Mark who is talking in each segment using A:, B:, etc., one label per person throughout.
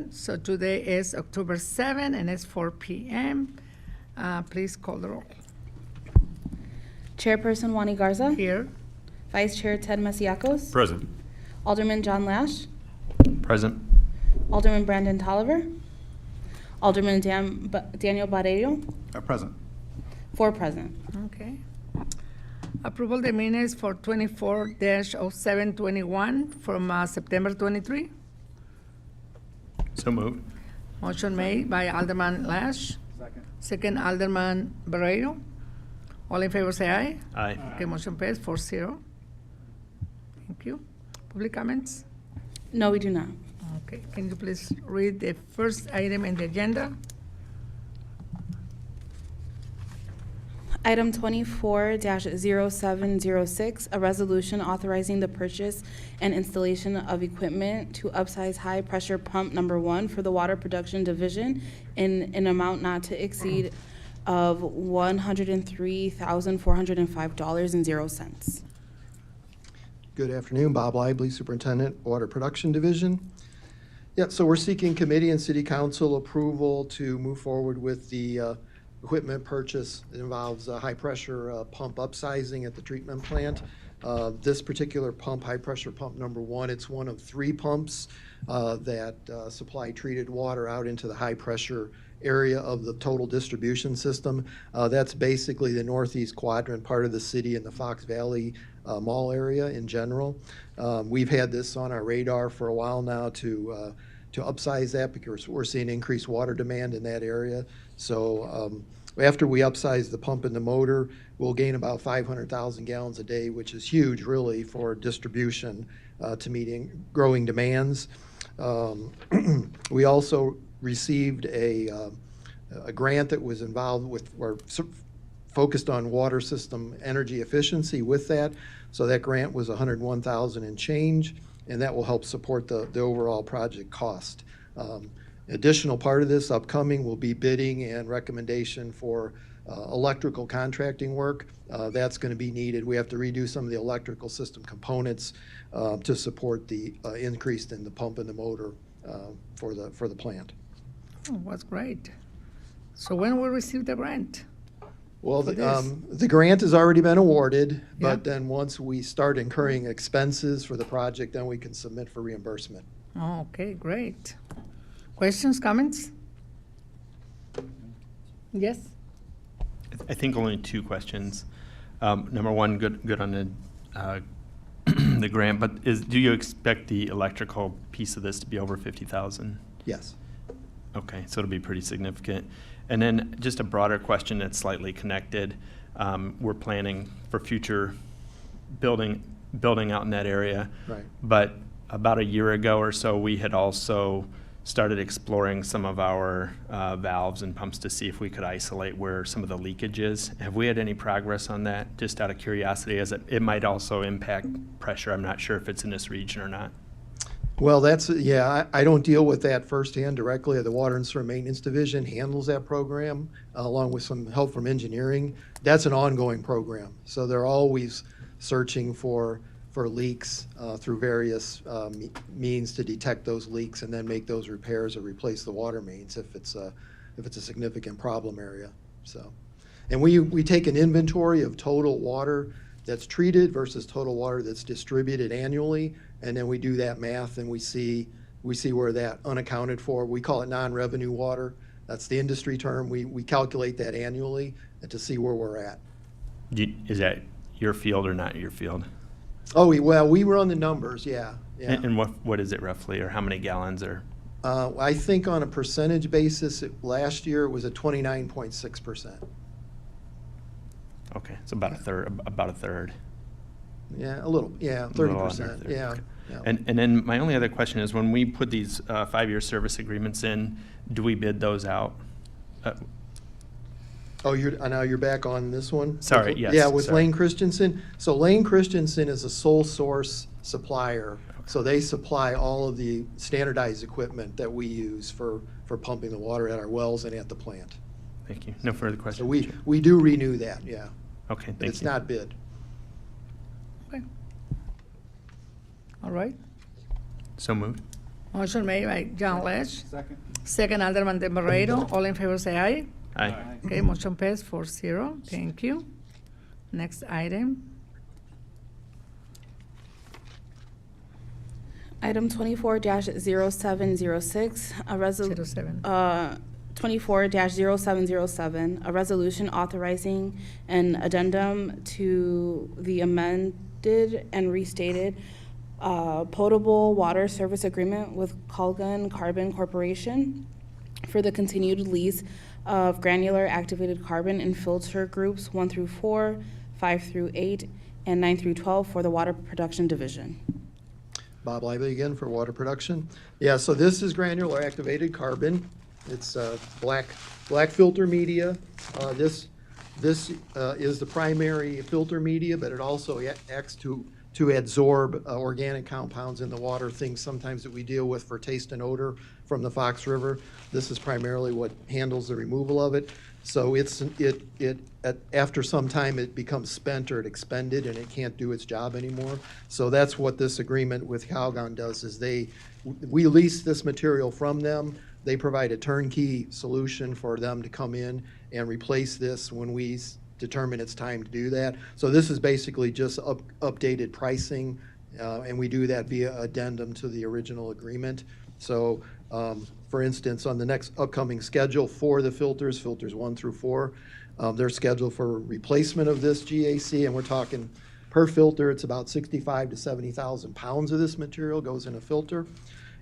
A: session. So today is October 7 and it's 4 p.m. Please call the roll.
B: Chairperson Wani Garza.
A: Here.
B: Vice Chair Ted Masiacos.
C: Present.
B: Alderman John Lash.
C: Present.
B: Alderman Brandon Tolliver. Alderman Daniel Barreiro.
C: Present.
B: 4 present.
A: Okay. Approval the minutes for 24-0721 from September 23.
C: So moved.
A: Motion made by Alderman Lash. Second Alderman Barreiro. All in favor say aye.
C: Aye.
A: Okay, motion passed 4-0. Thank you. Public comments?
B: No, we do not.
A: Okay, can you please read the first item in the agenda?
B: Item 24-0706, a resolution authorizing the purchase and installation of equipment to upsize high-pressure pump number 1 for the Water Production Division in an amount not to exceed of $103,405.00.
D: Good afternoon, Bob Lively, Superintendent, Water Production Division. Yeah, so we're seeking committee and city council approval to move forward with the equipment purchase. It involves high-pressure pump upsizing at the treatment plant. This particular pump, high-pressure pump number 1, it's one of 3 pumps that supply treated water out into the high-pressure area of the total distribution system. That's basically the northeast quadrant part of the city and the Fox Valley Mall area in general. We've had this on our radar for a while now to upsize that because we're seeing increased water demand in that area. So after we upsize the pump and the motor, we'll gain about 500,000 gallons a day, which is huge really for distribution to meet growing demands. We also received a grant that was involved with or focused on water system energy efficiency with that. So that grant was $101,000 and change, and that will help support the overall project cost. Additional part of this upcoming will be bidding and recommendation for electrical contracting work. That's going to be needed. We have to redo some of the electrical system components to support the increase in the pump and the motor for the plant.
A: Oh, that's great. So when will we receive the grant?
D: Well,
A: for this?
D: the grant has already been awarded, but
A: Yeah.
D: then once we start incurring expenses for the project, then we can submit for reimbursement.
A: Oh, okay, great. Questions, comments? Yes?
C: I think only 2 questions. Number one, good on the the grant, but do you expect the electrical piece of this to be over 50,000?
D: Yes.
C: Okay, so it'll be pretty significant. And then just a broader question that's slightly connected. We're planning for future building out in that area.
D: Right.
C: But about a year ago or so, we had also started exploring some of our valves and pumps to see if we could isolate where some of the leakage is. Have we had any progress on that? Just out of curiosity, as it might also impact pressure. I'm not sure if it's in this region or not.
D: Well, I don't deal with that firsthand directly. The Water and Sewer Maintenance Division handles that program along with some help from engineering. That's an ongoing program. So they're always searching for leaks through various means to detect those leaks and then make those repairs or replace the water mains if it's a significant problem area. So, and we take an inventory of total water that's treated versus total water that's distributed annually, and then we do that math and we see where that unaccounted for, we call it non-revenue water. That's the industry term. We calculate that annually and to see where we're at.
C: Is that your field or not your field?
D: Oh, we run the numbers, yeah.
C: And what is it roughly, or how many gallons? Or
D: I think on a percentage basis, last year it was at 29.6%.
C: okay, so about a third.
D: Yeah, a little, yeah, 30%, yeah.
C: Okay.
D: Yeah.
C: And then my only other question is, when we put these 5-year service agreements in, do we bid those out?
D: Oh, now you're back on this one?
C: Sorry, yes,
D: Yeah, with
C: sorry.
D: Lane Christensen. So Lane Christensen is a sole source supplier. So they supply all of the standardized equipment that we use for pumping the water at our wells and at the plant.
C: Thank you. No further questions.
D: So we do renew that, yeah.
C: Okay,
D: But
C: thank
D: it's
C: you.
D: not bid.
A: Okay. All right.
C: So moved.
A: Motion made by John Lesh,
E: Second.
A: second Alderman De Barreiro. All in favor say aye.
C: Aye.
A: Okay, motion passed 4-0. Thank you. Next item.
B: Item 24-0706, a resolution.
A: 07.
B: 24-0707, a resolution authorizing an addendum to the amended and restated potable water service agreement with Colgan Carbon Corporation for the continued lease of granular activated carbon in filter groups 1 through 4, 5 through 8, and 9 through 12 for the Water Production Division.
D: Bob Lively again for water production. Yeah, so this is granular activated carbon. It's black filter media. This is the primary filter media, but it also acts to absorb organic compounds in the water, things sometimes that we deal with for taste and odor from the Fox River. This is primarily what handles the removal of it. So after some time, it becomes spent or expended, and it can't do its job anymore. So that's what this agreement with Calgon does, is we lease this material from them. They provide a turnkey solution for them to come in and replace this when we determine it's time to do that. So this is basically just updated pricing, and we do that via addendum to the original agreement. So, for instance, on the next upcoming schedule for the filters 1 through 4, they're scheduled for replacement of this GAC, and we're talking per filter, it's about 65 to 70,000 pounds of this material goes in a filter.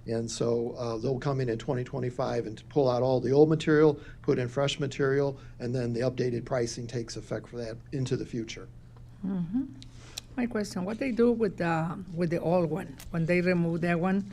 D: And so they'll come in 2025 and pull out all the old material, put in fresh material, and then the updated pricing takes effect for that into the future.
A: My question, what they do with the old one? When they remove that one,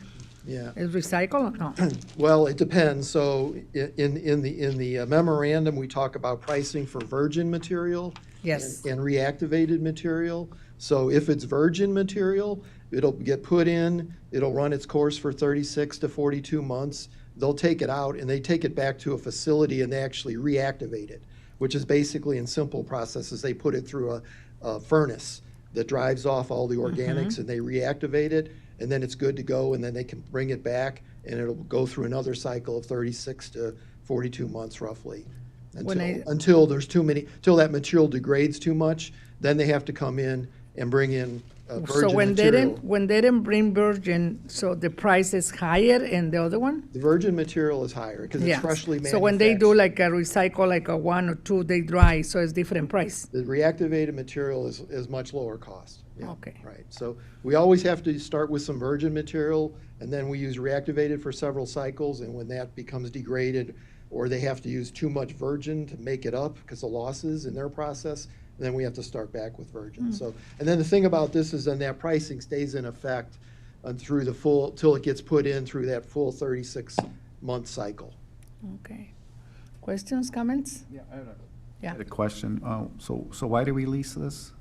D: Yeah.
A: is recycled or no?
D: Well, it depends. So in the memorandum, we talk about pricing for virgin material.
A: Yes.
D: And reactivated material. So if it's virgin material, it'll get put in, it'll run its course for 36 to 42 months. They'll take it out and they take it back to a facility and they actually reactivate it, which is basically in simple processes. They put it through a furnace that drives off all the organics and they reactivate it, and then it's good to go, and then they can bring it back and it'll go through another cycle of 36 to 42 months roughly. Until there's too many, till that material degrades too much, then they have to come in and bring in virgin
A: So when
D: material.
A: they didn't bring virgin, so the price is higher in the other one?
D: The virgin material is higher because it's
A: Yeah.
D: freshly manufactured.
A: So when they do like a recycle, like a 1 or 2, they dry, so it's different price.
D: The reactivated material is much lower cost. Yeah,
A: Okay.
D: Right, so we always have to start with some virgin material, and then we use reactivated for several cycles, and when that becomes degraded, or they have to use too much virgin to make it up because of losses in their process, then we have to start back with virgin. So, and then the thing about this is then that pricing stays in effect through the full, till it gets put in through that full 36-month cycle.
A: Okay. Questions, comments?
E: Yeah, I have a
A: Yeah.
F: The question, so why do we lease this?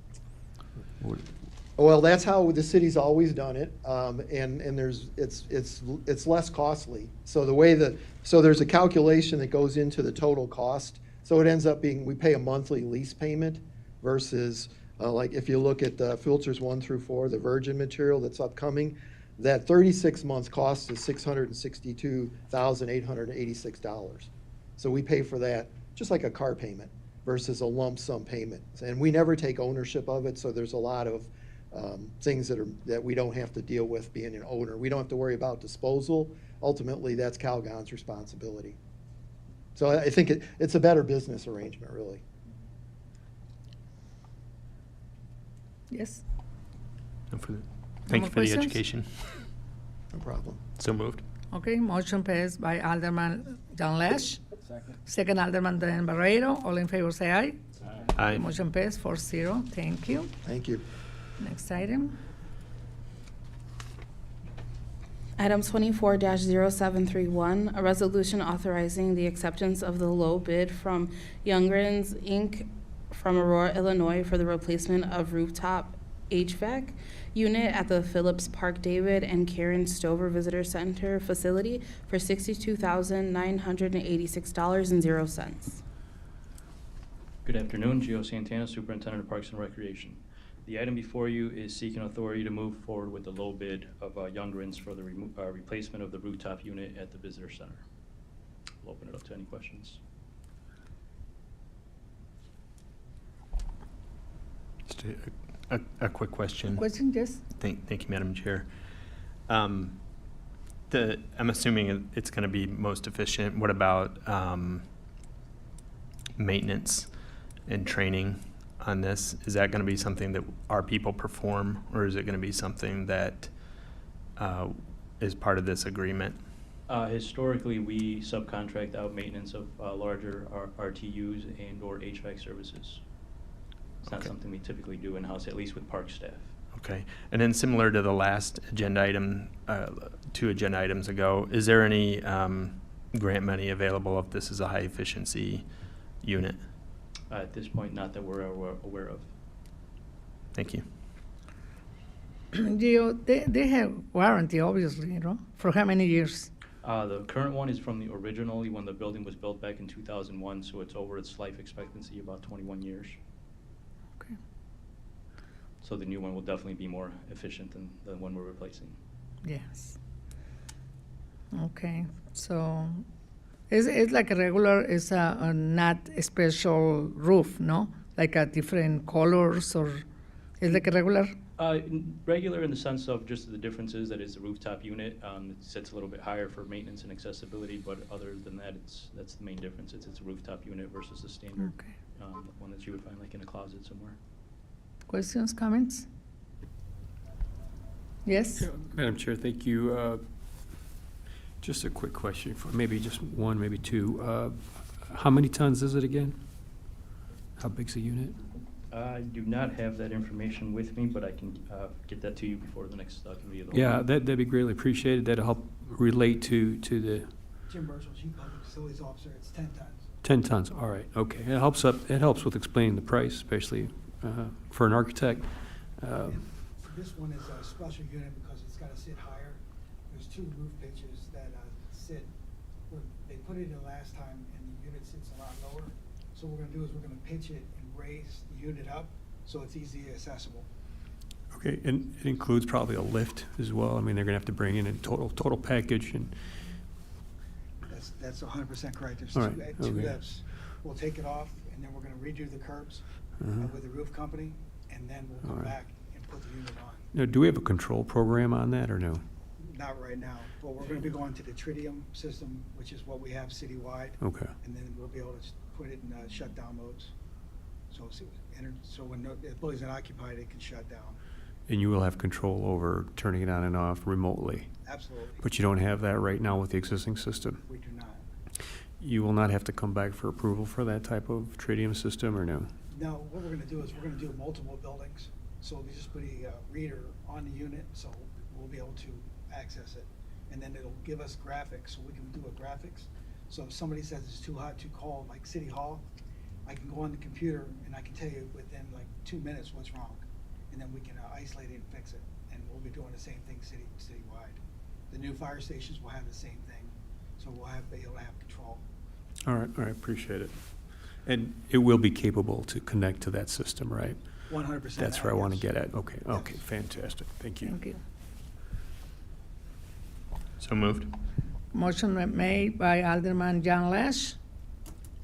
D: Well, that's how the city's always done it, and it's less costly. So so there's a calculation that goes into the total cost. So it ends up being, we pay a monthly lease payment versus, like if you look at the filters 1 through 4, the virgin material that's upcoming, that 36 months cost is $662,886. So we pay for that just like a car payment versus a lump sum payment. And we never take ownership of it, so there's a lot of things that we don't have to deal with being an owner. We don't have to worry about disposal. Ultimately, that's Calgon's responsibility. So I think it's a better business arrangement, really.
A: Yes?
C: No further-
A: No
C: Thank
A: more
C: you for the
A: questions?
C: education.
D: No problem.
C: So moved.
A: Okay, motion passed by Alderman John Lesh,
E: second.
A: second Alderman Dan Barreiro. All in favor say aye.
C: Aye.
A: Motion passed 4-0. Thank you.
D: Thank you.
A: Next item.
B: Item 24-0731, a resolution authorizing the acceptance of the low bid from Youngrens, Inc. from Aurora, Illinois for the replacement of rooftop HVAC unit at the Phillips Park David and Karen Stover Visitor Center facility for $62,986.00.
G: Good afternoon, Gio Santana, Superintendent of Parks and Recreation.
E: The item before you is seeking authority to move forward with the low bid of Youngrens for the replacement of the rooftop unit at the visitor center. We'll open it up to any questions.
C: Just a quick question.
A: Question, yes?
C: Thank you, Madam Chair. I'm assuming it's going to be most efficient. What about maintenance and training on this? Is that going to be something that our people perform, or is it going to be something that is part of this agreement?
E: Historically, we subcontract out maintenance of larger RTUs and/or HVAC services. It's not
C: Okay.
E: something we typically do in-house, at least with park staff.
C: Okay. And then similar to the last agenda item, 2 agenda items ago, is there any grant money available if this is a high-efficiency unit?
E: At this point, not that we're aware of.
C: Thank you.
A: Gio, they have warranty, obviously, you know, for how many years?
E: The current one is from the originally when the building was built back in 2001, so it's over its life expectancy, about 21 years.
A: Okay.
E: So the new one will definitely be more efficient than the one we're replacing.
A: Yes. Okay, so it's like a regular, it's a not a special roof, no? Like a different colors, or it's like a regular?
E: Regular in the sense of just the differences that is the rooftop unit. It sits a little bit higher for maintenance and accessibility, but other than that, that's the main difference. It's a rooftop unit versus the standard
A: Okay.
E: one that you would find like in a closet somewhere.
A: Questions, comments? Yes?
G: Madam Chair, thank you. Just a quick question for maybe just one, maybe two. How many tons is it again? How big's the unit?
E: I do not have that information with me, but I can get that to you before the next committee of the
G: Yeah,
E: whole.
G: that'd be greatly appreciated. That'll help relate to the
H: Jim Burchell, Chief Public Facilities Officer, it's 10 tons.
G: 10 tons. All right, okay. It helps with explaining the price, especially for an architect.
H: So this one is a special unit because it's got to sit higher. There's 2 roof pitches that sit, where they put it in last time and the unit sits a lot lower. So what we're going to do is we're going to pitch it and raise the unit up so it's easily accessible.
G: Okay, and it includes probably a lift as well. I mean, they're gonna have to bring in a total package and,
H: That's 100% correct. There's
G: All
H: 2
G: right,
H: two
G: okay.
H: lifts. We'll take it off and then we're going to redo the curbs with the roof company, and then we'll come
G: All right.
H: back and put the unit on.
G: now, do we have a control program on that or no?
H: Not right now, but we're going to be going to the tritium system, which is what we have citywide.
G: Okay,
H: And then we'll be able to put it in shutdown modes. So when the building's not occupied, it can shut down.
G: and you will have control over turning it on and off remotely?
H: Absolutely.
G: But you don't have that right now with the existing system?
H: We do not.
G: You will not have to come back for approval for that type of tritium system, or no?
H: Now, what we're gonna do is we're gonna do multiple buildings. So we just put a reader on the unit, so we'll be able to access it. And then it'll give us graphics, so we can do a graphics. So if somebody says it's too hot, too cold, like City Hall, I can go on the computer and I can tell you within like 2 minutes what's wrong. And then we can isolate it and fix it. And we'll be doing the same thing citywide. The new fire stations will have the same thing, so we'll be able to have control.
G: All right, appreciate it. And it will be capable to connect to that system, right?
H: 100%.
G: That's where I want to
H: yes.
G: get at. Okay, okay, fantastic. Thank you.
A: Thank you.
C: So moved.
A: Motion made by Alderman John Lash,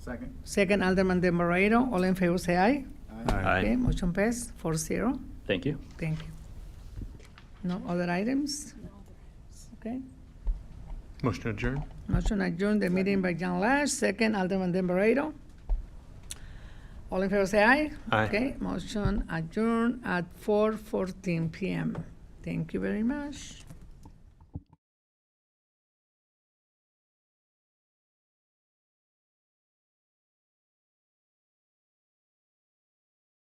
F: Second.
A: second Alderman De Moreno. All in favor, say aye.
C: Aye.
A: Okay, motion passed 4-0.
E: Thank you.
A: Thank you. No other items? Okay.
C: Motion adjourned.
A: Motion adjourn the meeting by John Lash, second Alderman De Moreno. All in favor, say aye.
C: Aye.
A: Okay, motion adjourned at 4:14 p.m. Thank you very much.